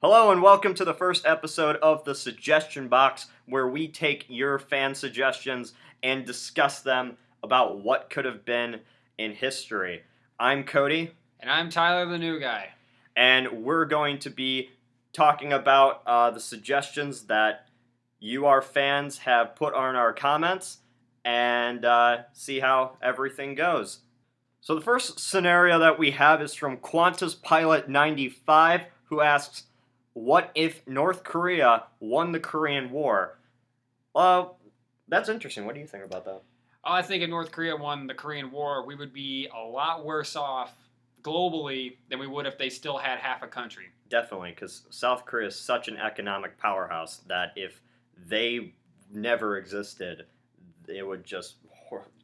Hello and welcome to the first episode of the Suggestion Box, where we take your fan suggestions and discuss them about what could have been in history. I'm Cody, And I'm Tyler, the new guy. and we're going to be talking about the suggestions that you, our fans, have put on our comments and see how everything goes. So the first scenario that we have is from Qantas Pilot 95, who asks, what if North Korea won the Korean War? That's interesting. What do you think about that? I think if North Korea won the Korean War, we would be a lot worse off globally than we would if they still had half a country. Definitely, because South Korea is such an economic powerhouse that if they never existed, it would just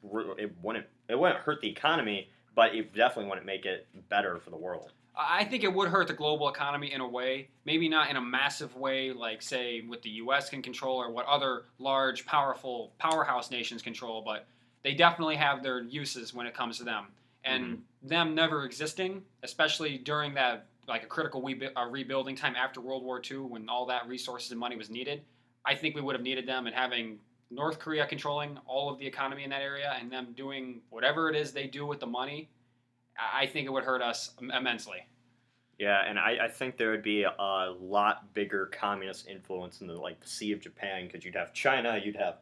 it wouldn't hurt the economy, but it definitely wouldn't make it better for the world. I think it would hurt the global economy in a way, maybe not in a massive way like, say, what the U.S. can control or what other large, powerful powerhouse nations control, but they definitely have their uses when it comes to them. And them never existing, especially during that like a critical rebuilding time after World War II when all that resources and money was needed, I think we would have needed them, and having North Korea controlling all of the economy in that area and them doing whatever it is they do with the money, I think it would hurt us immensely. Yeah, and I think there would be a lot bigger communist influence in the Sea of Japan, because you'd have China, you'd have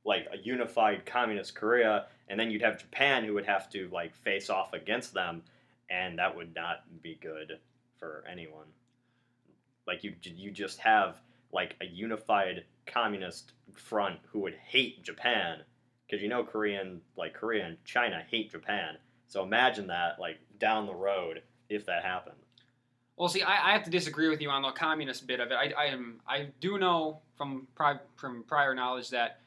like a unified communist Korea, and then you'd have Japan who would have to like face off against them, and that would not be good for anyone. Like you just have like a unified communist front who would hate Japan, because Korea and China hate Japan. So imagine that like down the road if that happened. Well, see, I have to disagree with you on the communist bit of it. I do know from prior knowledge that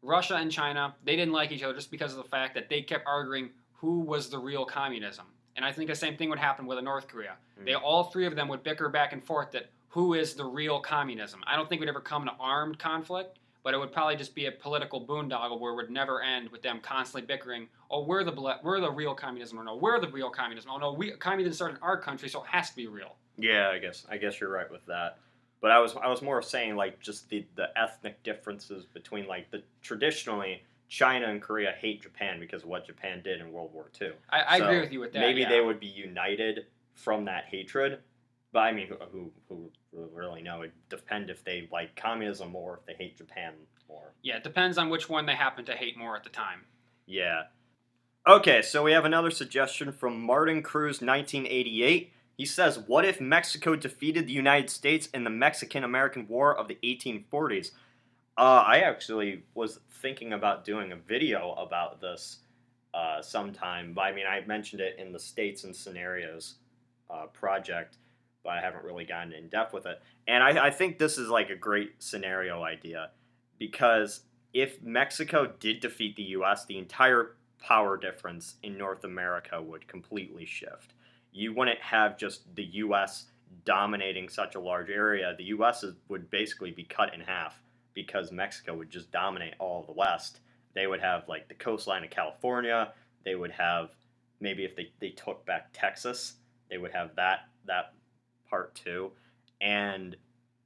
Russia and China, they didn't like each other just because of the fact that they kept arguing who was the real communism. And I think the same thing would happen with North Korea. They all three of them would bicker back and forth that who is the real communism. I don't think it would ever come to armed conflict, but it would probably just be a political boondoggle where it would never end with them constantly bickering. Oh, we're the real communism, or no, we're the real communism. Oh no, communism started in our country, so it has to be real. Yeah, I guess you're right with that. But I was more saying like just the ethnic differences between like the traditionally China and Korea hate Japan because of what Japan did in World War II. I agree with you with that. Maybe yeah. they would be united from that hatred. But I mean, who really know? It depends if they like communism more, if they hate Japan more. Yeah, it depends on which one they happen to hate more at the time. Yeah. Okay, so we have another suggestion from Martin Cruz, 1988. He says, what if Mexico defeated the United States in the Mexican-American War of the 1840s? I actually was thinking about doing a video about this sometime. But I mean, I mentioned it in the States and Scenarios project, but I haven't really gotten in depth with it. And I think this is like a great scenario idea, because if Mexico did defeat the U.S., the entire power difference in North America would completely shift. You wouldn't have just the U.S. dominating such a large area. The U.S. would basically be cut in half because Mexico would just dominate all of the West. They would have like the coastline of California. They would have, maybe if they took back Texas, they would have that part too. And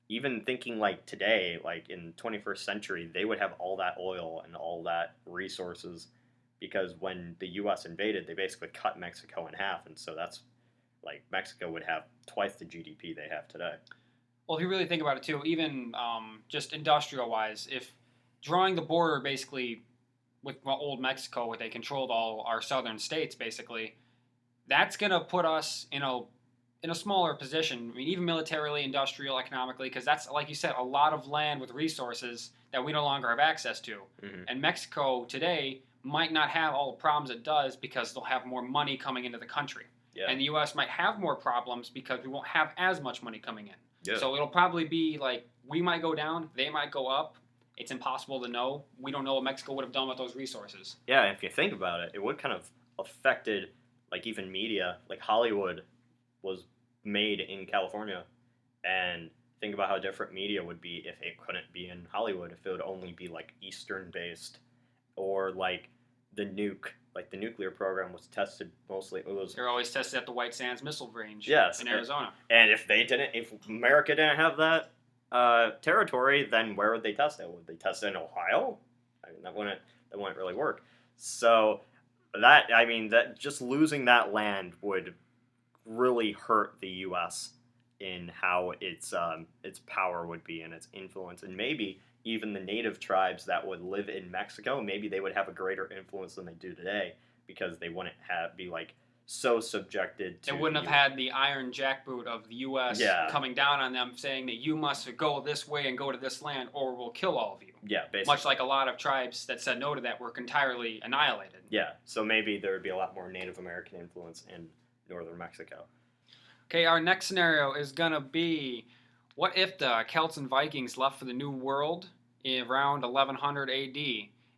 even thinking like today, like in 21st century, they would have all that oil and all that resources, because when the U.S. invaded, they basically cut Mexico in half, and so that's like Mexico would have twice the GDP they have today. Well, if you really think about it too, even just industrial-wise, if drawing the border basically with old Mexico, where they controlled all our southern states, basically, that's going to put us in a smaller position. I mean, even militarily, industrial, economically, because that's, like you said, a lot of land with resources that we no longer have access to. Mm-hmm. And Mexico today might not have all the problems it does because they'll have more money coming into the country. Yeah. And the U.S. might have more problems because we won't have as much money coming in. Yeah. So it'll probably be like we might go down, they might go up. It's impossible to know. We don't know what Mexico would have done with those resources. Yeah, if you think about it, it would kind of affected like even media. Like Hollywood was made in California, and think about how different media would be if it couldn't be in Hollywood, if it would only be like Eastern based, or like the nuke, like the nuclear program, was tested mostly. It was They're always tested at the White Sands Missile Range yes, in Arizona. and if America didn't have that territory, then where would they test it? Would they test it in Ohio? I mean, that wouldn't really work. So that just losing that land would really hurt the U.S. in how its power would be and its influence, and maybe even the native tribes that would live in Mexico, maybe they would have a greater influence than they do today because they wouldn't be like so subjected to. They wouldn't have had the iron jackboot of the U.S. Yeah. coming down on them saying that you must go this way and go to this land or we'll kill all of you. Yeah, basically. Much like a lot of tribes that said no to that were entirely annihilated. Yeah, so maybe there would be a lot more Native American influence in northern Mexico. Okay, our next scenario is going to be, what if the Celts and Vikings left for the New World around 1100 AD?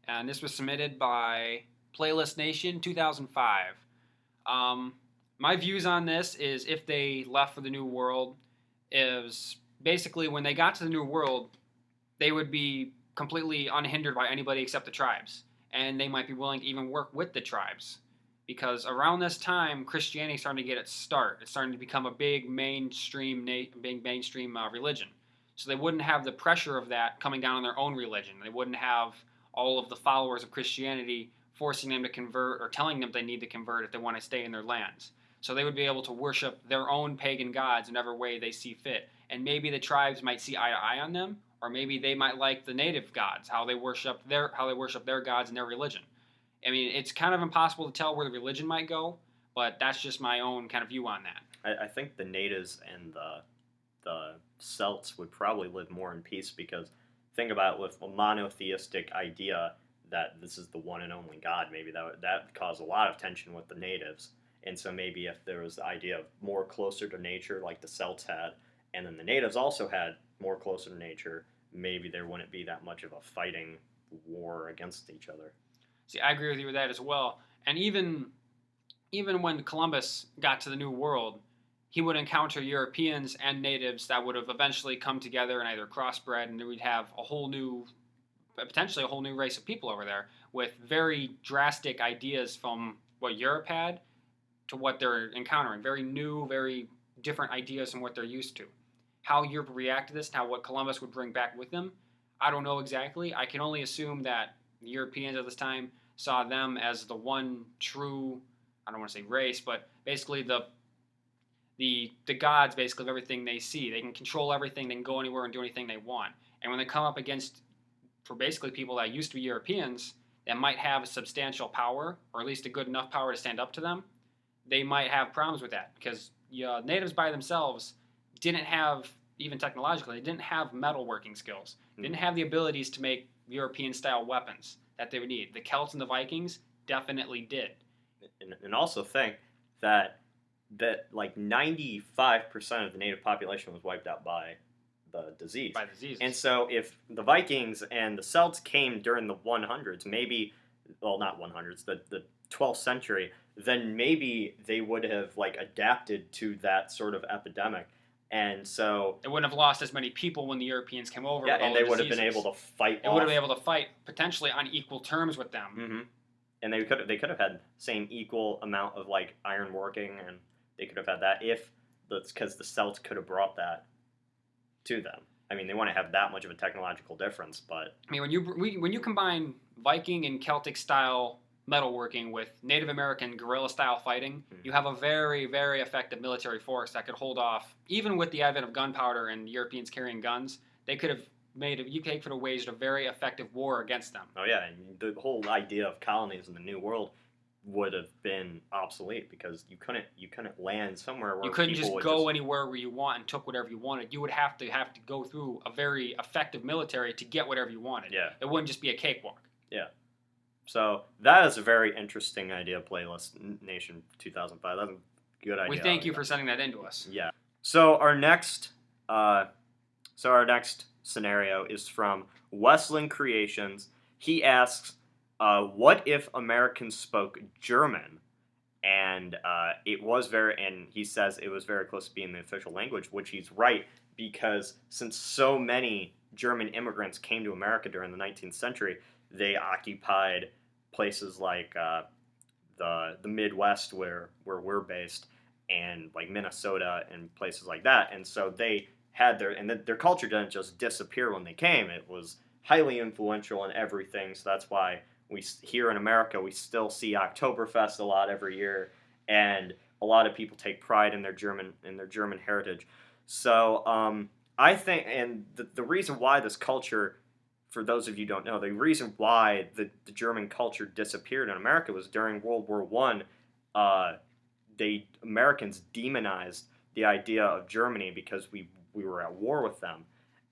And this was submitted by Playlist Nation 2005. My views on this is if they left for the New World is basically when they got to the New World, they would be completely unhindered by anybody except the tribes. And they might be willing to even work with the tribes. Because around this time, Christianity is starting to get its start. It's starting to become a big mainstream religion. So they wouldn't have the pressure of that coming down on their own religion. They wouldn't have all of the followers of Christianity forcing them to convert or telling them they need to convert if they want to stay in their lands. So they would be able to worship their own pagan gods in whatever way they see fit. And maybe the tribes might see eye to eye on them, or maybe they might like the native gods, how they worship their gods and their religion. I mean, it's kind of impossible to tell where the religion might go, but that's just my own kind of view on that. I think the natives and the Celts would probably live more in peace because think about it, with a monotheistic idea that this is the one and only God, maybe that would cause a lot of tension with the natives. And so maybe if there was the idea of more closer to nature like the Celts had, and then the natives also had more closer to nature, maybe there wouldn't be that much of a fighting war against each other. See, I agree with you with that as well. And even when Columbus got to the New World, he would encounter Europeans and natives that would have eventually come together and either crossbred, and we'd have potentially a whole new race of people over there with very drastic ideas from what Europe had to what they're encountering. Very new, very different ideas from what they're used to. How Europe would react to this and what Columbus would bring back with him, I don't know exactly. I can only assume that the Europeans at this time saw them as the one true, I don't want to say race, but basically the gods basically of everything they see. They can control everything, they can go anywhere and do anything they want. And when they come up against, for basically people that used to be Europeans, that might have a substantial power, or at least a good enough power to stand up to them, they might have problems with that. Because natives by themselves didn't have, even technologically, they didn't have metalworking skills. They didn't have the abilities to make European-style weapons that they would need. The Celts and the Vikings definitely did. And also think that like 95% of the native population was wiped out by the disease. By disease. And so if the Vikings and the Celts came during the 100s, maybe, well, not 100s, the 12th century, then maybe they would have like adapted to that sort of epidemic. And so they wouldn't have lost as many people when the Europeans came over. Yeah, and they would have been able to fight. They would have been able to fight potentially on equal terms with them. Mm-hmm. And they could have had same equal amount of like iron working, and they could have had that because the Celts could have brought that to them. I mean, they wouldn't have that much of a technological difference, but I mean, when you combine Viking and Celtic style metalworking with Native American guerrilla style fighting, you have a very, very effective military force that could hold off. Even with the advent of gunpowder and Europeans carrying guns, you could have waged a very effective war against them. Oh yeah, and the whole idea of colonies in the New World would have been obsolete because you couldn't land somewhere where you couldn't just go anywhere where you want and took whatever you wanted. You would have to go through a very effective military to get whatever you wanted. Yeah, it wouldn't just be a cakewalk. Yeah. So that is a very interesting idea, Playlist Nation 2005. That's a good idea. We thank you for sending that in to us. Yeah. So our next scenario is from Westland Creations. He asks, "What if Americans spoke German?" And he says it was very close to being the official language, which he's right because since so many German immigrants came to America during the 19th century. They occupied places like the Midwest where we're based, and like Minnesota and places like that. And so they had their culture didn't just disappear when they came. It was highly influential in everything. So that's why here in America we still see Oktoberfest a lot every year, and a lot of people take pride in their German heritage. So I think, and the reason why this culture, for those of you who don't know, the reason why the German culture disappeared in America was during World War One. They Americans demonized the idea of Germany because we were at war with them,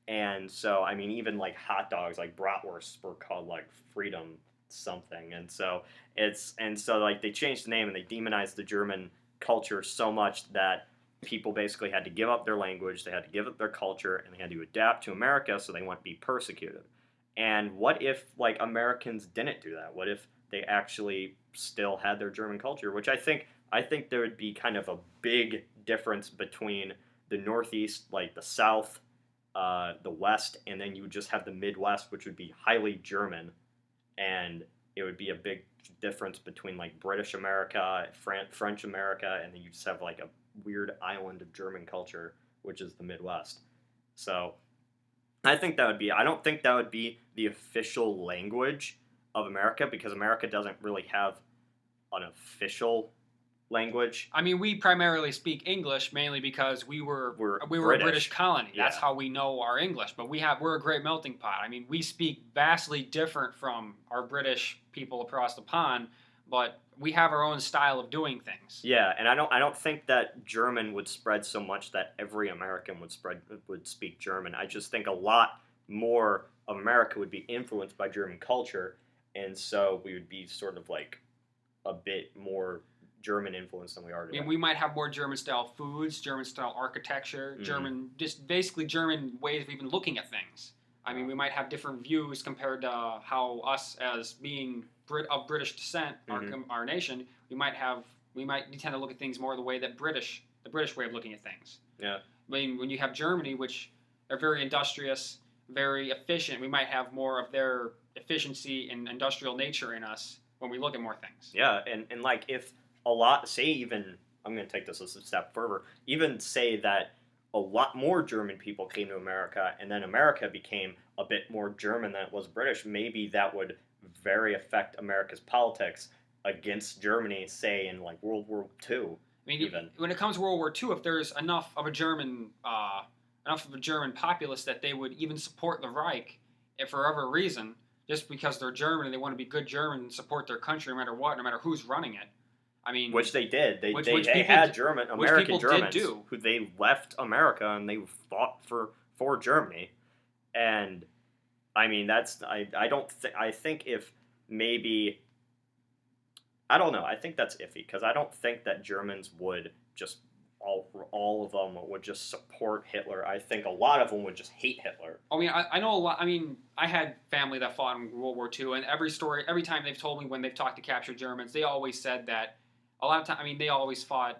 and so I mean even like hot dogs like bratwursts were called like freedom something, and so like they changed the name and they demonized the German culture so much that people basically had to give up their language, they had to give up their culture, and they had to adapt to America so they wouldn't be persecuted. And what if like Americans didn't do that? What if they actually still had their German culture? Which I think there would be kind of a big difference between the Northeast, like the South, the West, and then you would just have the Midwest, which would be highly German, and it would be a big difference between like British America, French America, and then you just have like a weird island of German culture, which is the Midwest. So I think that would be. I don't think that would be the official language of America because America doesn't really have an official language. I mean, we primarily speak English mainly because We're we were a British. British colony. That's Yeah. how we know our English. But we're a great melting pot. I mean, we speak vastly different from our British people across the pond, but we have our own style of doing things. Yeah, and I don't think that German would spread so much that every American would speak German. I just think a lot more of America would be influenced by German culture, and so we would be sort of like a bit more German influence than we are I today. mean, we might have more German style foods, German style architecture, just basically German ways of even looking at things. I mean, we might have different views compared to how us as being of British descent, our nation, we might tend to look at things more the way that the British way of looking at things. Yeah. I mean, when you have Germany, which are very industrious, very efficient, we might have more of their efficiency and industrial nature in us when we look at more things. Yeah, and like if a lot, say even, I'm going to take this a step further, even say that a lot more German people came to America and then America became a bit more German than it was British, maybe that would very affect America's politics against Germany, say in like World War II. I mean, even. When it comes to World War II, if there's enough of a German populace that they would even support the Reich, if for whatever reason, just because they're German and they want to be good German and support their country no matter what, no matter who's running it. I mean, which they did. They which had American Germans who they left America and they fought for Germany, and I mean that's I think if maybe I don't know. I think that's iffy because I don't think that Germans would just all of them would just support Hitler. I think a lot of them would just hate Hitler. I mean, I know a lot. I mean, I had family that fought in World War II, and every time they've told me when they've talked to captured Germans, they always said that a lot of time. I mean, they always fought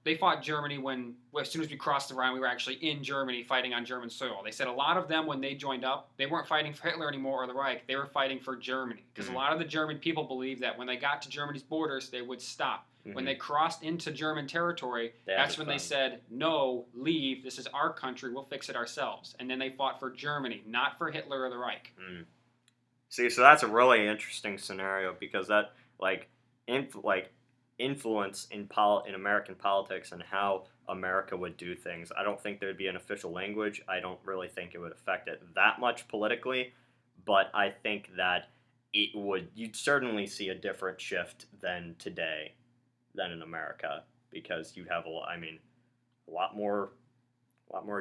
they fought Germany when as soon as we crossed the Rhine, we were actually in Germany fighting on German soil. They said a lot of them when they joined up, they weren't fighting for Hitler anymore or the Reich. They were fighting for Germany because a lot of the German people believed that when they got to Germany's borders, they would stop. When they crossed into German territory, that's when they said, no, leave. This is our country. We'll fix it ourselves. And then they fought for Germany, not for Hitler or the Reich. See, so that's a really interesting scenario because that influence in American politics and how America would do things. I don't think there would be an official language. I don't really think it would affect it that much politically, but I think that you'd certainly see a different shift than today than in America because you'd have a lot more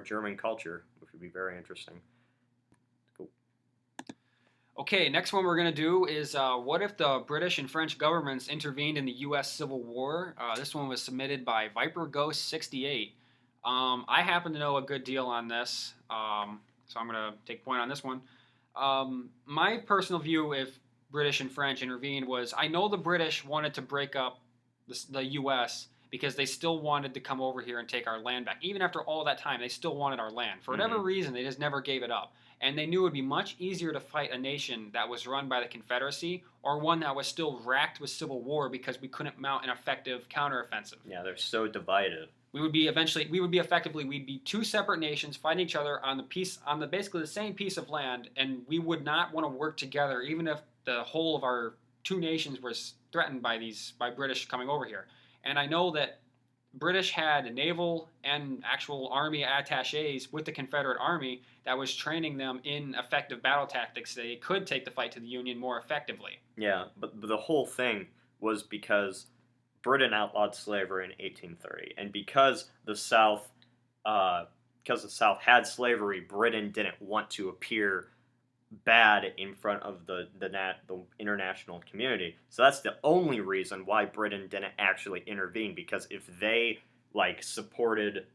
German culture, which would be very interesting. Cool. Okay, next one we're going to do is what if the British and French governments intervened in the U.S. Civil War? This one was submitted by Viper Ghost 68. I happen to know a good deal on this, so I'm going to take point on this one. My personal view, if British and French intervened, was I know the British wanted to break up the U.S. because they still wanted to come over here and take our land back. Even after all that time, they still wanted our land. For whatever reason, they just never gave it up. And they knew it would be much easier to fight a nation that was run by the Confederacy or one that was still racked with civil war because we couldn't mount an effective counteroffensive. Yeah, they're so divided. We'd be two separate nations fighting each other on the basically the same piece of land, and we would not want to work together even if the whole of our two nations was threatened by British coming over here. And I know that British had naval and actual army attaches with the Confederate Army that was training them in effective battle tactics so they could take the fight to the Union more effectively. Yeah, but the whole thing was because Britain outlawed slavery in 1830, and because the South had slavery, Britain didn't want to appear bad in front of the international community. So that's the only reason why Britain didn't actually intervene. Because if they supported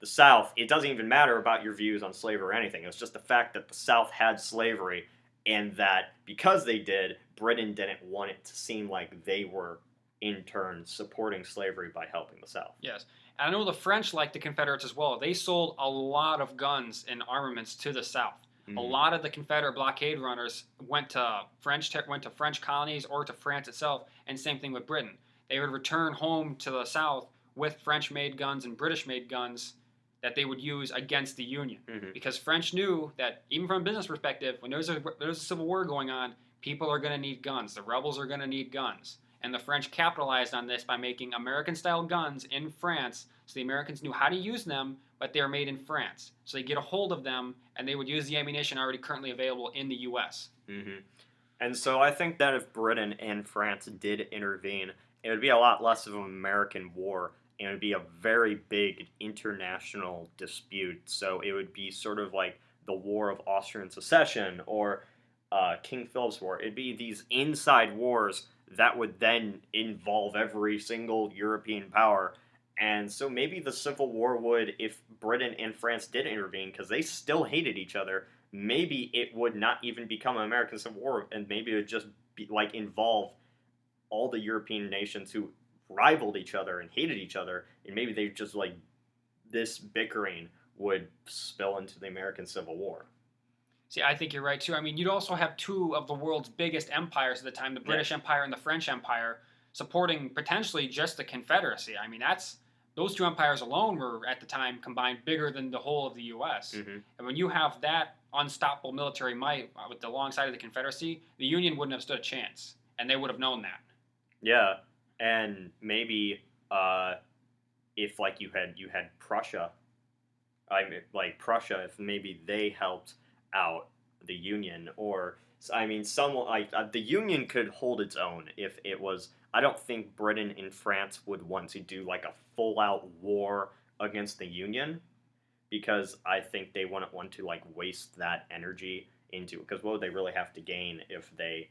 the South, it doesn't even matter about your views on slavery or anything. It was just the fact that the South had slavery, and that because they did, Britain didn't want it to seem like they were in turn supporting slavery by helping the South. Yes. And I know the French liked the Confederates as well. They sold a lot of guns and armaments to the South. Mm-hmm. A lot of the Confederate blockade runners went to French colonies or to France itself, and same thing with Britain. They would return home to the South with French-made guns and British-made guns that they would use against the Union. Mm-hmm. Because French knew that even from a business perspective, when there's a civil war going on, people are going to need guns. The rebels are going to need guns. And the French capitalized on this by making American-style guns in France, so the Americans knew how to use them, but they were made in France. So they get a hold of them, and they would use the ammunition already currently available in the U.S. Mm-hmm. And so I think that if Britain and France did intervene, it would be a lot less of an American war, and it would be a very big international dispute. So it would be sort of like the War of Austrian Succession or King Philip's War. It'd be these inside wars that would then involve every single European power. And so maybe the Civil War would, if Britain and France did intervene, because they still hated each other, maybe it would not even become an American Civil War, and maybe it would just be, involve all the European nations who rivaled each other and hated each other, and maybe they just, this bickering would spill into the American Civil War. See, I think you're right, too. I mean, you'd also have two of the world's biggest empires at the time, the British Empire and the French Empire, supporting potentially just the Confederacy. I mean, those two empires alone were, at the time, combined bigger than the whole of the U.S. Mm-hmm. And when you have that unstoppable military might alongside of the Confederacy, the Union wouldn't have stood a chance, and they would have known that. Yeah, and maybe if, you had Prussia, Prussia, if maybe they helped out the Union, or someone the Union could hold its own if it was. I don't think Britain and France would want to do a full-out war against the Union, because I think they wouldn't want to waste that energy into, because what would they really have to gain if they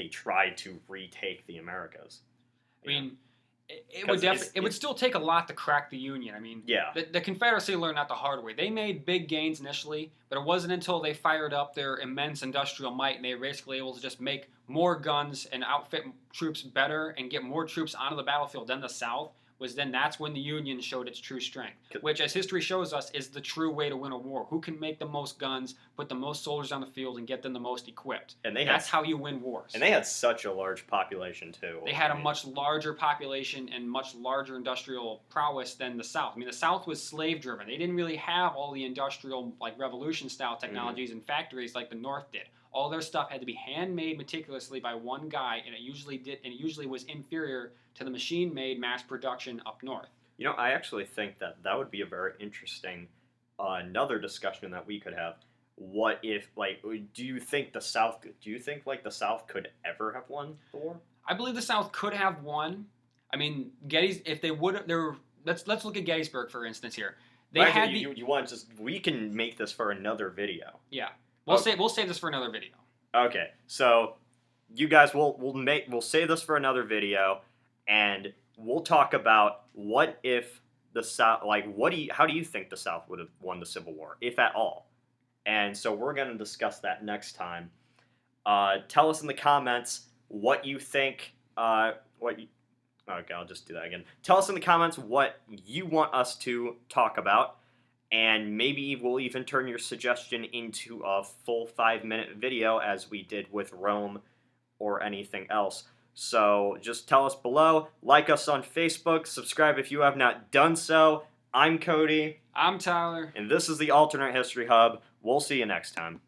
tried to retake the Americas? I mean, it would still take a lot to crack the Union. I mean, yeah. The Confederacy learned that the hard way. They made big gains initially, but it wasn't until they fired up their immense industrial might and they were basically able to just make more guns and outfit troops better and get more troops onto the battlefield than the South, that's when the Union showed its true strength, which, as history shows us, is the true way to win a war. Who can make the most guns, put the most soldiers on the field, and get them the most equipped? And that's how you win wars. And they had such a large population, too. They had a much larger population and much larger industrial prowess than the South. I mean, the South was slave-driven. They didn't really have all the industrial, revolution-style technologies and factories like the North did. All their stuff had to be handmade meticulously by one guy, and it usually was inferior to the machine-made mass production up north. I actually think that would be a very interesting another discussion that we could have. What if do you think the South could ever have won the war? I believe the South could have won. I mean, let's look at Gettysburg for instance here. We can make this for another video. Yeah. We'll save this for another video. Okay, so you guys we'll save this for another video, and we'll talk about what if the South how do you think the South would have won the Civil War, if at all? And so we're going to discuss that next time. Tell us in the comments what you think. Okay, I'll just do that again. Tell us in the comments what you want us to talk about, and maybe we'll even turn your suggestion into a full 5-minute video as we did with Rome or anything else. So just tell us below, like us on Facebook, subscribe if you have not done so. I'm Cody. I'm Tyler. And this is the Alternate History Hub. We'll see you next time.